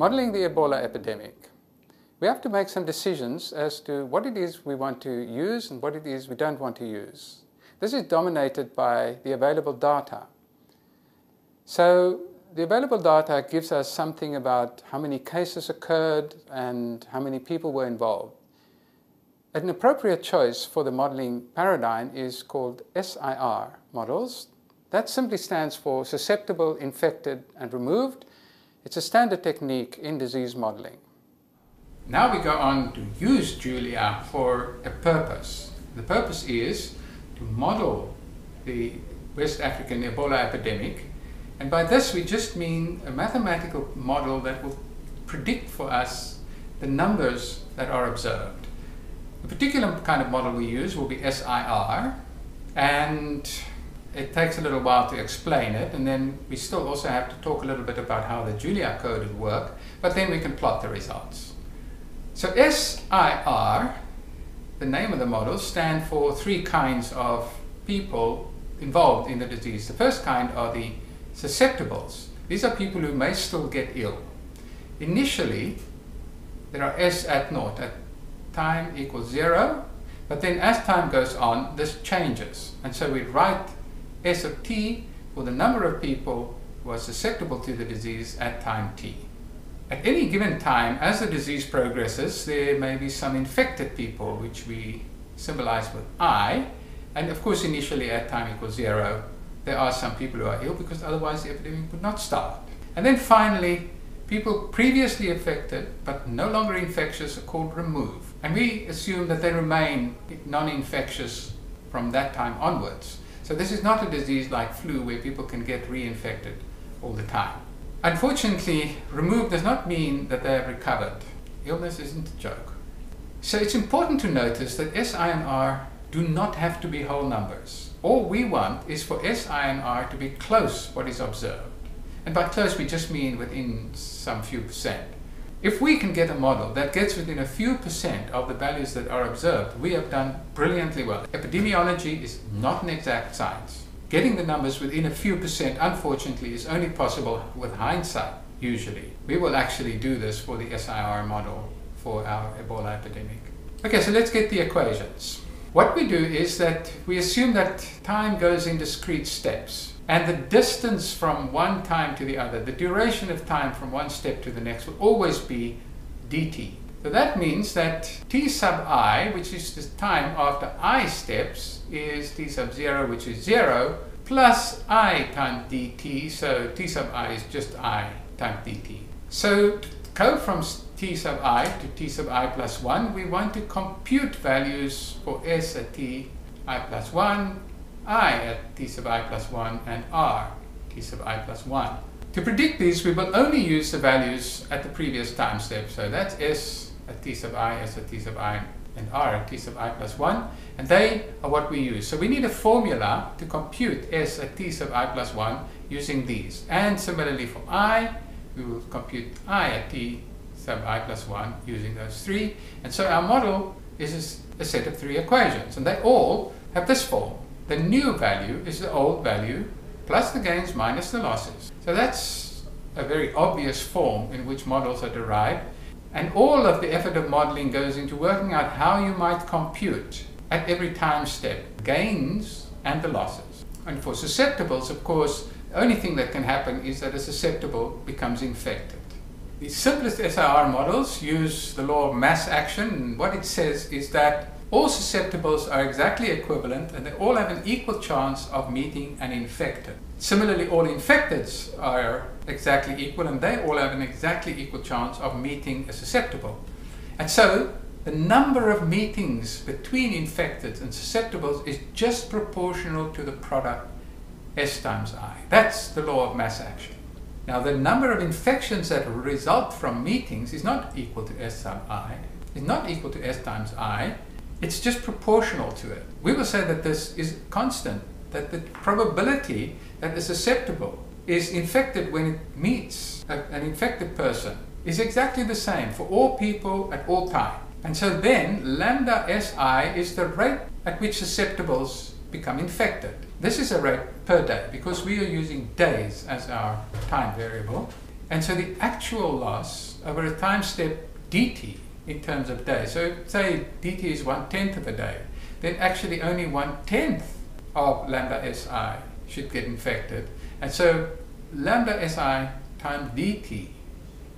Modeling the Ebola epidemic. We have to make some decisions as to what it is we want to use and what it is we don't want to use. This is dominated by the available data. So the available data gives us something about how many cases occurred and how many people were involved. An appropriate choice for the modeling paradigm is called SIR models. That simply stands for susceptible, infected, and removed. It's a standard technique in disease modeling. Now we go on to use Julia for a purpose. The purpose is to model the West African Ebola epidemic. And by this we just mean a mathematical model that will predict for us the numbers that are observed. The particular kind of model we use will be SIR, and it takes a little while to explain it, and then we still also have to talk a little bit about how the Julia code would work, but then we can plot the results. So SIR, the name of the model, stand for three kinds of people involved in the disease. The first kind are the susceptibles. These are people who may still get ill. Initially, there are S at naught, at time equals 0, but then as time goes on, this changes. And so we write S of t for the number of people who are susceptible to the disease at time t. At any given time, as the disease progresses, there may be some infected people, which we symbolize with I, and of course initially at time equals 0, there are some people who are ill because otherwise the epidemic would not start. And then finally, people previously affected but no longer infectious are called removed. And we assume that they remain non-infectious from that time onwards. So this is not a disease like flu where people can get reinfected all the time. Unfortunately, removed does not mean that they have recovered. Illness isn't a joke. So it's important to notice that S, I, and R do not have to be whole numbers. All we want is for S, I, and R to be close what is observed. And by close we just mean within some few percent. If we can get a model that gets within a few percent of the values that are observed, we have done brilliantly well. Epidemiology is not an exact science. Getting the numbers within a few percent, unfortunately, is only possible with hindsight, usually. We will actually do this for the SIR model for our Ebola epidemic. Okay, so let's get the equations. What we do is that we assume that time goes in discrete steps. And the distance from one time to the other, the duration of time from one step to the next, will always be dt. So that means that t sub I, which is the time after I steps, is t sub 0, which is 0, plus I times dt. So t sub I is just I times dt. So to go from t sub I to t sub I plus 1, we want to compute values for s at t I plus 1, I at t sub I plus 1, and R t sub I plus 1. To predict these, we will only use the values at the previous time step. So that's S at t sub I, S at t sub I, and R at t sub I plus 1. And they are what we use. So we need a formula to compute S at t sub I plus 1 using these. And similarly for I, we will compute I at t sub I plus 1 using those three. And so our model is a set of three equations. And they all have this form. The new value is the old value plus the gains minus the losses. So that's a very obvious form in which models are derived. And all of the effort of modeling goes into working out how you might compute at every time step gains and the losses. And for susceptibles, of course, the only thing that can happen is that a susceptible becomes infected. The simplest SIR models use the law of mass action, and what it says is that all susceptibles are exactly equivalent and they all have an equal chance of meeting an infected. Similarly, all infecteds are exactly equal and they all have an exactly equal chance of meeting a susceptible. And so the number of meetings between infecteds and susceptibles is just proportional to the product S times I. That's the law of mass action. Now the number of infections that result from meetings is not equal to S sub I, is not equal to S times I. It's just proportional to it. We will say that this is constant, that the probability that a susceptible is infected when it meets an infected person is exactly the same for all people at all time. And so then lambda Si is the rate at which susceptibles become infected. This is a rate per day because we are using days as our time variable. And so the actual loss over a time step dt in terms of days, so say dt is 1/10 of a day, then actually only 1/10 of lambda si should get infected. And so lambda si times dt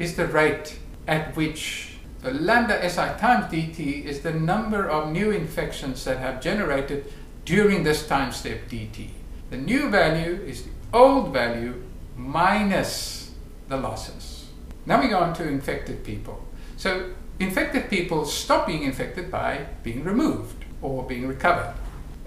is the rate at which the lambda si times dt is the number of new infections that have generated during this time step dt. The new value is the old value minus the losses. Now we go on to infected people. So infected people stop being infected by being removed or being recovered.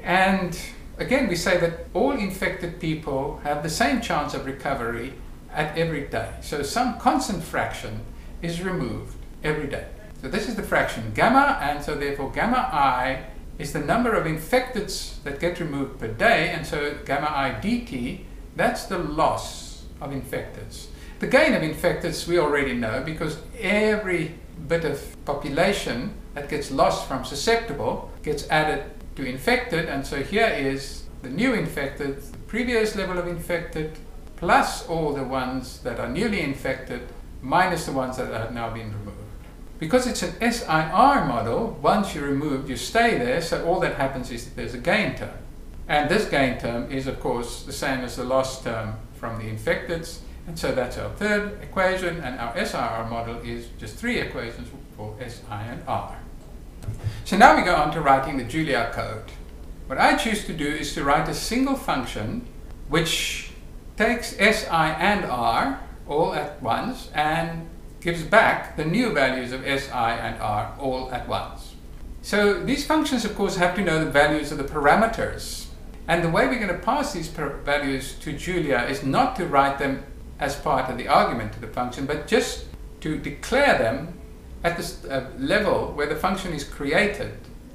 And again, we say that all infected people have the same chance of recovery at every day. So some constant fraction is removed every day. So this is the fraction gamma, and so therefore gamma I is the number of infecteds that get removed per day, and so gamma I dt, that's the loss of infecteds. The gain of infecteds we already know, because every bit of population that gets lost from susceptible gets added to infected, and so here is the new infected, the previous level of infected, plus all the ones that are newly infected, minus the ones that have now been removed. Because it's an SIR model, once you're removed, you stay there, so all that happens is that there's a gain term. And this gain term is, of course, the same as the loss term from the infecteds, and so that's our third equation, and our SIR model is just 3 equations for SI and R. So now we go on to writing the Julia code. What I choose to do is to write a single function which takes SI and R all at once and gives back the new values of SI and R all at once. So these functions, of course, have to know the values of the parameters. And the way we're going to pass these values to Julia is not to write them as part of the argument to the function, but just to declare them at the level where the function is created,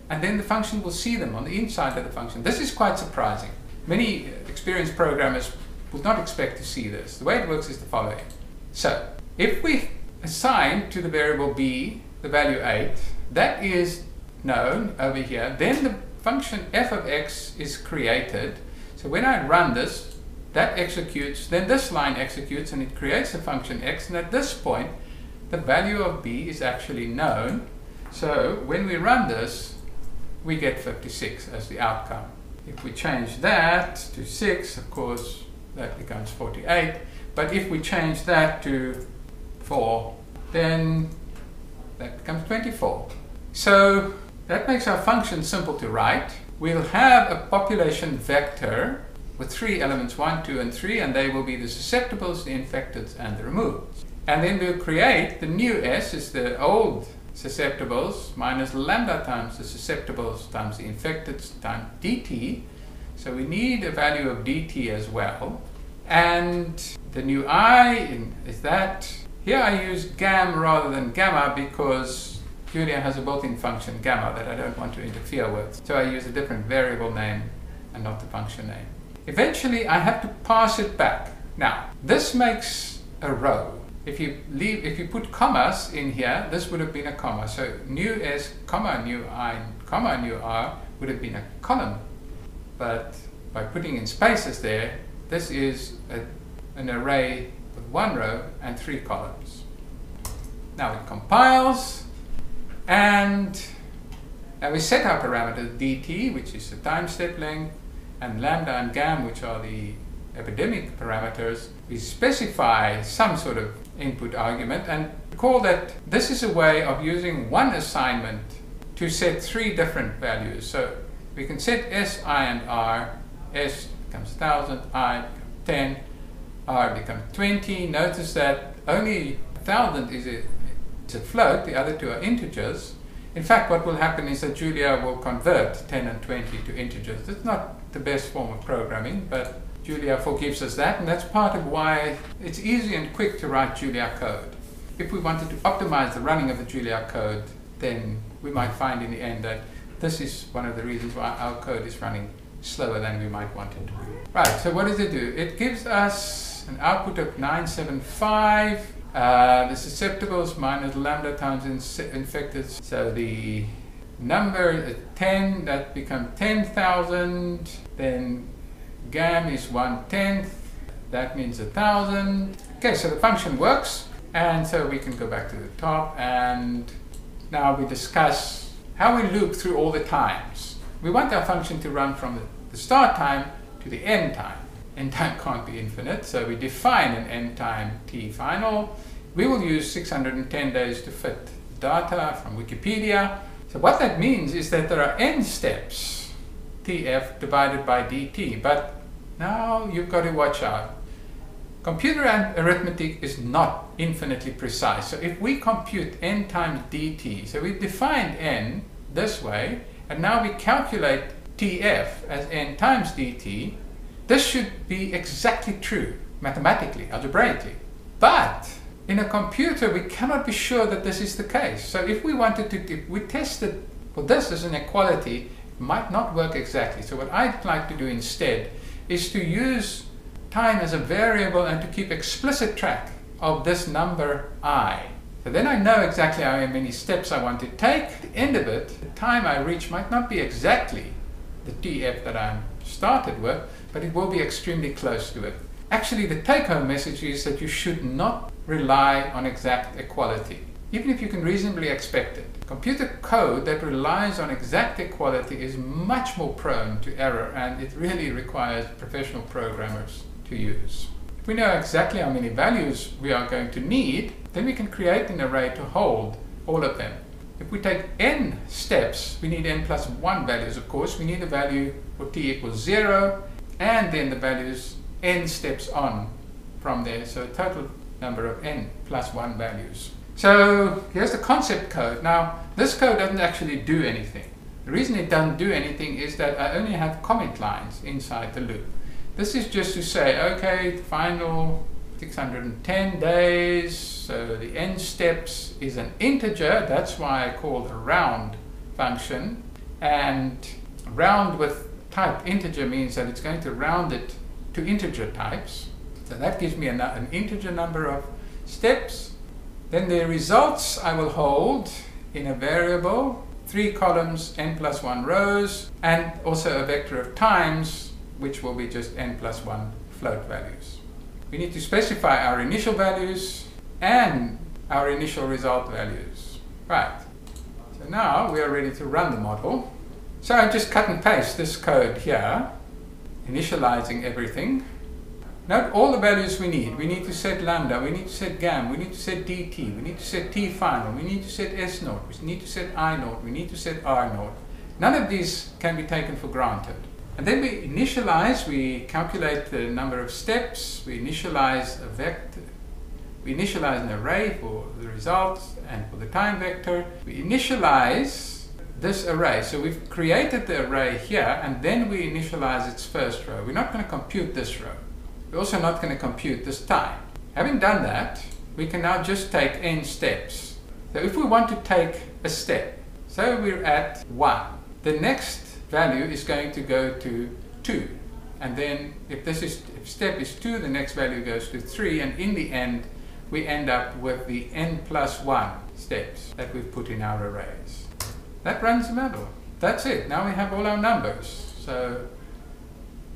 and then the function will see them on the inside of the function. This is quite surprising. Many experienced programmers would not expect to see this. The way it works is the following. So if we assign to the variable b the value 8, that is known over here, then the function f of x is created. So when I run this, that executes, then this line executes, and it creates the function x, and at this point the value of b is actually known. So when we run this, we get 56 as the outcome. If we change that to 6, of course, that becomes 48. But if we change that to 4, then that becomes 24. So that makes our function simple to write. We'll have a population vector with 3 elements, 1, 2, and 3, and they will be the susceptibles, the infecteds, and the removed. And then we'll create the new S, is the old susceptibles, minus lambda times the susceptibles times the infecteds times dt. So we need a value of dt as well. And the new I is that. Here I use gam rather than gamma because Julia has a built-in function gamma that I don't want to interfere with. So I use a different variable name and not the function name. Eventually I have to pass it back. Now, this makes a row. If you put commas in here, this would have been a comma. So new S, comma, new I, comma, new R would have been a column. But by putting in spaces there, this is an array with 1 row and 3 columns. Now it compiles, and now we set our parameters dt, which is the time step length, and lambda and gam, which are the epidemic parameters. We specify some sort of input argument, and recall that this is a way of using one assignment to set 3 different values. So we can set S, I, and R. S becomes 1000, I becomes 10, R becomes 20. Notice that only 1000 is a float, the other 2 are integers. In fact, what will happen is that Julia will convert 10 and 20 to integers. It's not the best form of programming, but Julia forgives us that, and that's part of why it's easy and quick to write Julia code. If we wanted to optimize the running of the Julia code, then we might find in the end that this is one of the reasons why our code is running slower than we might want it to be. Right, so what does it do? It gives us an output of 975, the susceptibles minus lambda times infected. So the number 10, that becomes 10,000, then gam is 1/10, that means 1,000, Okay, so the function works, and so we can go back to the top, and now we discuss how we loop through all the times. We want our function to run from the start time to the end time. End time can't be infinite, so we define an end time t final. We will use 610 days to fit data from Wikipedia. So what that means is that there are n steps, tf divided by dt, but now you've got to watch out. Computer arithmetic is not infinitely precise. So if we compute n times dt, so we've defined n this way, and now we calculate tf as n times dt, this should be exactly true, mathematically, algebraically. But in a computer, we cannot be sure that this is the case. So if we wanted to, if we tested for this as an equality, it might not work exactly. So what I'd like to do instead is to use time as a variable and to keep explicit track of this number I. So then I know exactly how many steps I want to take. At the end of it, the time I reach might not be exactly the TF that I started with, but it will be extremely close to it. Actually, the take-home message is that you should not rely on exact equality, even if you can reasonably expect it. Computer code that relies on exact equality is much more prone to error, and it really requires professional programmers to use. If we know exactly how many values we are going to need, then we can create an array to hold all of them. If we take n steps, we need n plus 1 values, of course. We need a value for t equals 0, and then the values n steps on from there, so a total number of n plus 1 values. So here's the concept code. Now, this code doesn't actually do anything. The reason it doesn't do anything is that I only have comment lines inside the loop. This is just to say, okay, final 610 days, so the n steps is an integer. That's why I call the round function. And round with type integer means that it's going to round it to integer types. So that gives me an integer number of steps. Then the results I will hold in a variable, 3 columns, n plus 1 rows, and also a vector of times, which will be just n plus 1 float values. We need to specify our initial values and our initial result values. Right. So now we are ready to run the model. So I just cut and paste this code here, initializing everything. Note all the values we need. We need to set lambda, we need to set gam, we need to set dt, we need to set t final, we need to set s naught, we need to set I naught, we need to set r naught. None of these can be taken for granted. And then we initialize, we calculate the number of steps, we initialize a vector, we initialize an array for the results and for the time vector. We initialize this array. So we've created the array here, and then we initialize its first row. We're not going to compute this row. We're also not going to compute this time. Having done that, we can now just take n steps. So if we want to take a step, so we're at 1, the next value is going to go to 2. And then if step is 2, the next value goes to 3, and in the end, we end up with the n plus 1 steps that we've put in our arrays. That runs the model. That's it. Now we have all our numbers. So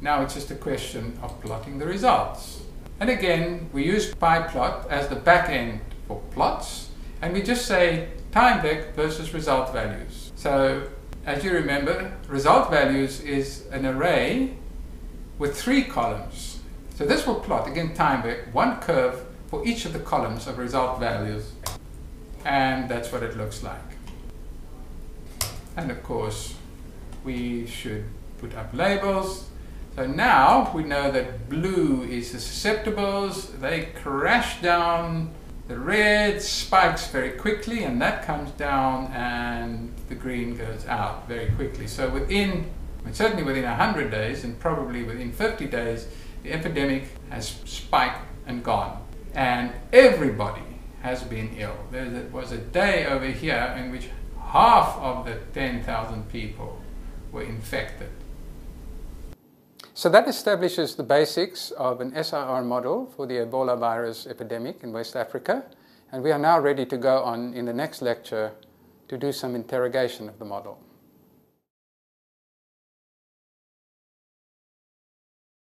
now it's just a question of plotting the results. And again, we use pyplot as the back end for plots, and we just say time vec versus result values. So as you remember, result values is an array with 3 columns. So this will plot, again, time vec, one curve for each of the columns of result values. And that's what it looks like. And of course, we should put up labels. So now we know that blue is the susceptibles. They crash down. The red spikes very quickly, and that comes down, and the green goes out very quickly. So certainly within 100 days, and probably within 50 days, the epidemic has spiked and gone. And everybody has been ill. There was a day over here in which half of the 10,000 people were infected. So that establishes the basics of an SIR model for the Ebola virus epidemic in West Africa. And we are now ready to go on in the next lecture to do some interrogation of the model.